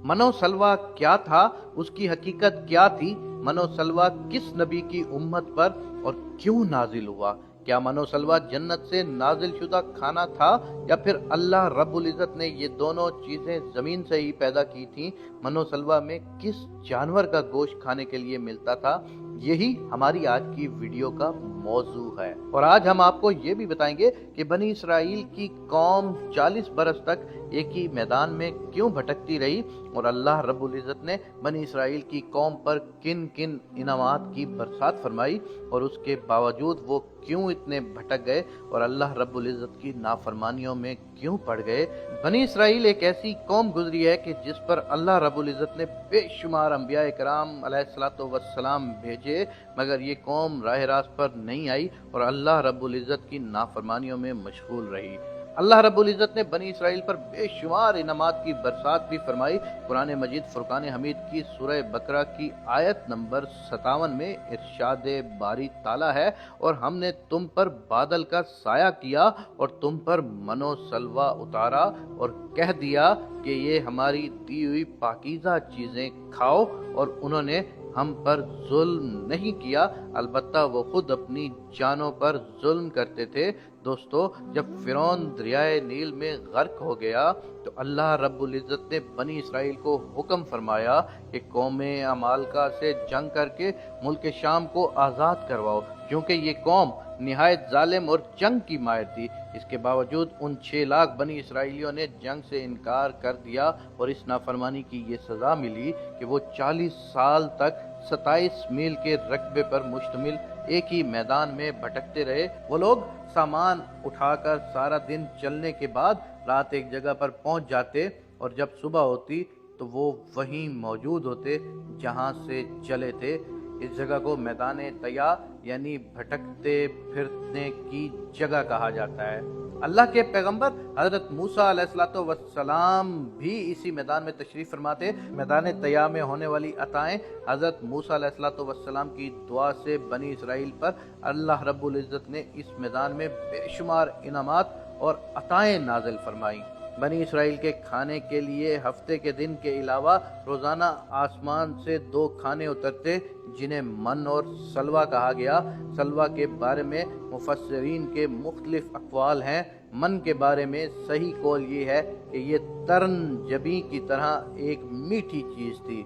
मनो सलवा क्या था, उसकी हकीकत क्या थी, मनो सलवा किस नबी की उम्मत पर और क्यों नाजिल हुआ। क्या मनो सलवा जन्नत से नाजिल शुदा खाना था या फिर अल्लाह रब्बुल इज़्ज़त ने ये दोनों चीज़ें ज़मीन से ही पैदा की थी। मनो सलवा में किस जानवर का गोश्त खाने के लिए मिलता था, यही हमारी आज की वीडियो का मौजू है। और आज हम आपको ये भी बताएंगे कि बनी इसराइल की कौम 40 बरस तक एक ही मैदान में क्यों भटकती रही और अल्लाह रब्बुल इज़्ज़त ने बनी इसराइल की कौम पर किन किन इनामात की बरसात फरमाई और उसके बावजूद वो क्यों इतने भटक गए और अल्लाह रब्बुल इज़्ज़त की नाफरमानियों में क्यों पड़ गए। बनी इसराइल एक ऐसी कौम गुजरी है कि जिस पर अल्लाह रब्बुल इज़्ज़त ने बेशुमार अंबिया इकराम अलैहिस्सलातु वस्सलाम भेजे, मगर ये कौम राह रास्त पर नहीं आई और अल्लाह रब्बुल इज़्ज़त की नाफरमानियों में मशगूल रही। अल्लाह रब्बुल इज़्ज़त ने बनी इसराइल पर बेशुमार इनामात की बरसात भी फरमाई। कुरान मजीद फुरकान हमीद की सूरह बकरा की आयत नंबर 57 में इरशाद बारी ताला है, और हमने तुम पर बादल का साया किया और तुम पर मनो सलवा उतारा और कह दिया कि ये हमारी दी हुई पाकीज़ा चीज़ें खाओ, और उन्होंने हम पर जुल्म नहीं किया, अलबत्ता वो खुद अपनी जानों पर जुल्म करते थे। दोस्तों, जब फिरौन दरियाए नील में गर्क हो गया तो अल्लाह रब्बुल इज़्ज़त ने बनी इसराइल को हुक्म फरमाया कि कौम अमालका से जंग करके मुल्क शाम को आज़ाद करवाओ, क्योंकि ये कौम निहायत जालिम और जंग की माहिर थी। इसके बावजूद उन 6 लाख बनी इसराइलियों ने जंग से इनकार कर दिया और इस नाफरमानी की ये सज़ा मिली कि वो 40 साल तक 27 मील के रकबे पर मुश्तमिल एक ही मैदान में भटकते रहे। वो लोग सामान उठाकर सारा दिन चलने के बाद रात एक जगह पर पहुंच जाते और जब सुबह होती तो वो वहीं मौजूद होते जहां से चले थे। इस जगह को मैदान तया यानी भटकते फिरने की जगह कहा जाता है। अल्लाह के पैगंबर हजरत मूसा अलैहिस्सलातु वस्सलाम भी इसी मैदान में तशरीफ फरमाते। मैदान तया में होने वाली अताएं हजरत मूसा अलैहिस्सलातु वस्सलाम की दुआ से बनी इसराइल पर अल्लाह रब्बुल इज़्ज़त ने इस मैदान में बेशुमार इनामात और अताएं नाजिल फरमाई। बनी इसराइल के खाने के लिए हफ्ते के दिन के अलावा रोज़ाना आसमान से 2 खाने उतरते जिन्हें मन और सलवा कहा गया। सलवा के बारे में मुफस्सिरीन के मुख्तलिफ अक़वाल हैं। मन के बारे में सही कौल ये है कि ये तरन जबी की तरह एक मीठी चीज़ थी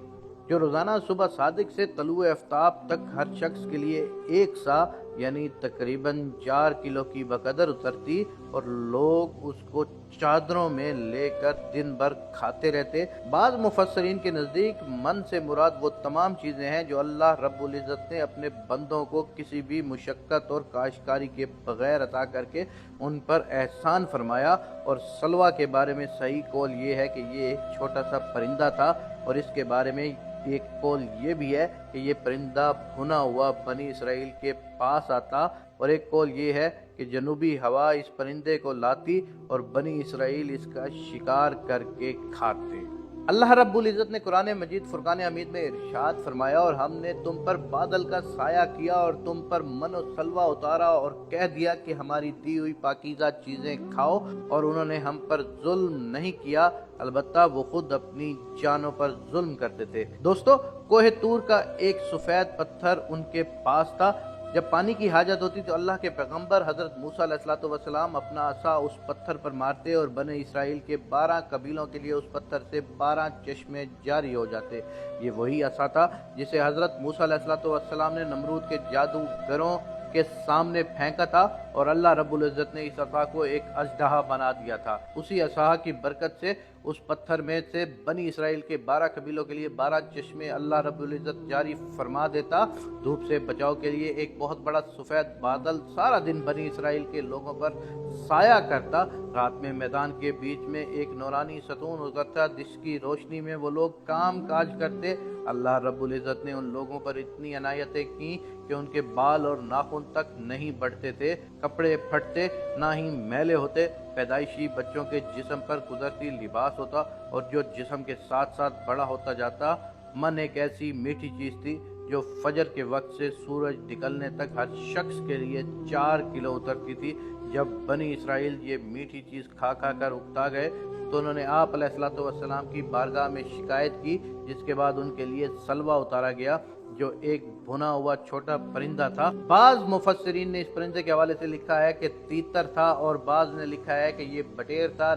जो रोज़ाना सुबह सादिक से तलुए आफ्ताब तक हर शख्स के लिए एक सा यानी तकरीबन 4 किलो की बकदर उतरती और लोग उसको चादरों में लेकर दिन भर खाते रहते। बाज़ मुफस्सरीन के नज़दीक मन से मुराद वो तमाम चीज़ें हैं जो अल्लाह रब्बुल इज़्ज़त ने अपने बंदों को किसी भी मुशक्क़त और काश्तकारी के बग़ैर अता करके उन पर एहसान फरमाया। और सलवा के बारे में सही कौल ये है कि ये एक छोटा सा परिंदा था, और इसके बारे में एक कौल ये भी है कि ये परिंदा भुना हुआ बनी इसराइल के पास आता, और एक कौल ये है कि जनूबी हवा इस परिंदे को लाती और बनी इसराइल इसका शिकार करके खाते। अल्लाह रब्बुल इज़्ज़त ने कुरान मजीद फुरकान हमीद में इरशाद फरमाया, और हमने तुम पर बादल का साया किया और तुम पर मन और सलवा उतारा और कह दिया कि हमारी दी हुई पाकीज़ा चीज़ें खाओ, और उन्होंने हम पर जुल्म नहीं किया, अलबत्ता वो खुद अपनी जानों पर जुल्म करते थे। दोस्तों, कोहे तूर का एक सफ़ेद पत्थर उनके पास था। जब पानी की हाजत होती तो अल्लाह के पैगंबर हजरत मूसा अलैहिस्सलातु वस्सलाम अपना असा उस पत्थर पर मारते और बने इसराइल के 12 कबीलों के लिए उस पत्थर से 12 चश्मे जारी हो जाते। ये वही असा था जिसे हजरत मूसा अलैहिस्सलातु वस्सलाम ने नमरूद के जादूगरों के सामने फेंका था, और अल्लाह रब्बुल इज़्ज़त ने इस असा को एक अजदहा बना दिया था। उसी असा की बरकत से उस पत्थर में से बनी इसराइल के 12 कबीलों के लिए 12 चश्मे अल्लाह रब्बुल इज़्ज़त जारी फरमा देता। धूप से बचाव के लिए एक बहुत बड़ा सफ़ेद बादल सारा दिन बनी इसराइल के लोगों पर साया करता। रात में मैदान के बीच में एक नूरानी सतून उतरता जिसकी रोशनी में वो लोग काम काज करते। अल्लाह रब्बुल इज़्ज़त ने उन लोगों पर इतनी अनायतें की कि उनके बाल और नाखून तक नहीं बढ़ते थे, कपड़े फटते ना ही मैले होते, पैदाइशी बच्चों के जिस्म पर कुदरती लिबास होता, और जो जिस्म के साथ साथ बड़ा होता जाता। मन एक ऐसी मीठी चीज़ थी जो फजर के वक्त से सूरज निकलने तक हर शख्स के लिए 4 किलो उतरती थी। जब बनी इसराइल ये मीठी चीज़ खा खा कर उकता गए تو انہوں نے آپ علیہ الصلوۃ والسلام کی بارگاہ میں شکایت کی، جس کے بعد ان کے لیے سلوہ اتارا گیا جو ایک بھنا ہوا چھوٹا پرندہ تھا۔ بعض مفسرین نے اس پرندے کے حوالے سے لکھا ہے کہ تیتر تھا، اور بعض نے لکھا ہے کہ یہ بٹیر تھا۔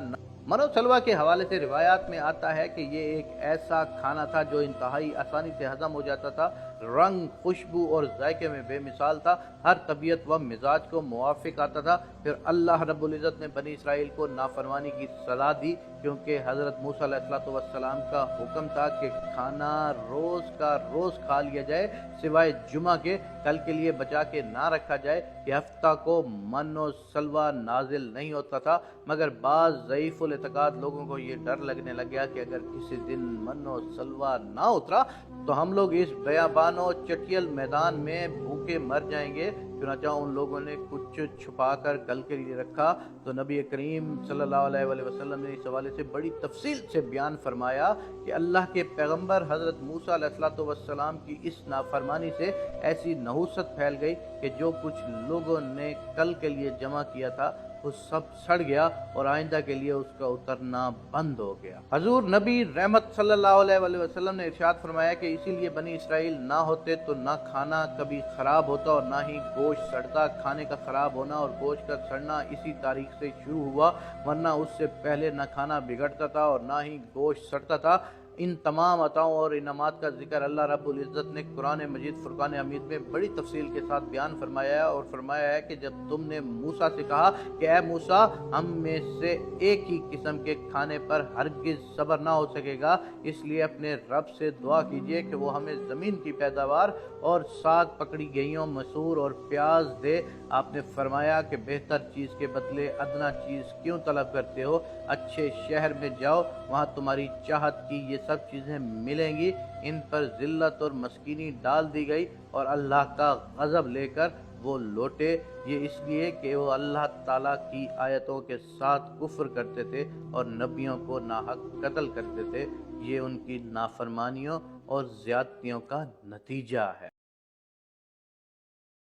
منو سلوہ کے حوالے سے روایات میں آتا ہے کہ یہ ایک ایسا کھانا تھا جو انتہائی آسانی سے ہضم ہو جاتا تھا، رنگ، خوشبو اور ذائقے میں بے مثال تھا، ہر طبیعت و مزاج کو موافق آتا تھا۔ پھر اللہ رب العزت نے بنی اسرائیل کو نافرمانی کی سزا دی، کیونکہ حضرت موسیٰ علیہ الصلوۃ والسلام کا حکم تھا کہ کھانا روز کا روز کھا لیا جائے، سوائے جمعہ کے، کل کے لیے بچا کے نہ رکھا جائے۔ یہ ہفتہ کو من و سلوہ نازل نہیں ہوتا تھا، مگر بعض ضعیف الاعتقاد لوگوں کو یہ ڈر لگنے لگ گیا کہ اگر کسی دن من و سلوہ نہ اترا تو ہم لوگ اس بیابان و چٹیل میدان میں بھوکے مر جائیں گے۔ چنانچہ ان لوگوں نے کچھ چھپا کر کل کے لیے رکھا، تو نبی کریم صلی اللہ علیہ وآلہ وسلم نے اس حوالے سے بڑی تفصیل سے بیان فرمایا کہ اللہ کے پیغمبر حضرت موسیٰ علیہ الصلوۃ والسلام کی اس نافرمانی سے ایسی نحوست پھیل گئی کہ جو کچھ لوگوں نے کل کے لیے جمع کیا تھا وہ سب سڑ گیا اور آئندہ کے لیے اس کا اترنا بند ہو گیا۔ حضور نبی رحمت صلی اللہ علیہ وآلہ وسلم نے ارشاد فرمایا کہ اسی لیے بنی اسرائیل نہ ہوتے تو نہ کھانا کبھی خراب ہوتا اور نہ ہی گوشت سڑتا۔ کھانے کا خراب ہونا اور گوشت کا سڑنا اسی تاریخ سے شروع ہوا، ورنہ اس سے پہلے نہ کھانا بگڑتا تھا اور نہ ہی گوشت سڑتا تھا۔ ان تمام عطاؤں اور انعامات کا ذکر اللہ رب العزت نے قرآن مجید فرقان حمید میں بڑی تفصیل کے ساتھ بیان فرمایا ہے، اور فرمایا ہے کہ جب تم نے موسیٰ سے کہا کہ اے موسیٰ، ہم میں سے ایک ہی قسم کے کھانے پر ہرگز صبر نہ ہو سکے گا، اس لیے اپنے رب سے دعا کیجئے کہ وہ ہمیں زمین کی پیداوار اور ساگ پکڑی گئیوں، مسور اور پیاز دے۔ آپ نے فرمایا کہ بہتر چیز کے بدلے ادنا چیز کیوں طلب کرتے ہو؟ اچھے شہر میں جاؤ، وہاں تمہاری چاہت کی یہ سب چیزیں ملیں گی۔ ان پر ذلت اور مسکینی ڈال دی گئی اور اللہ کا غضب لے کر وہ لوٹے، یہ اس لیے کہ وہ اللہ تعالیٰ کی آیتوں کے ساتھ کفر کرتے تھے اور نبیوں کو ناحق قتل کرتے تھے۔ یہ ان کی نافرمانیوں اور زیادتیوں کا نتیجہ ہے۔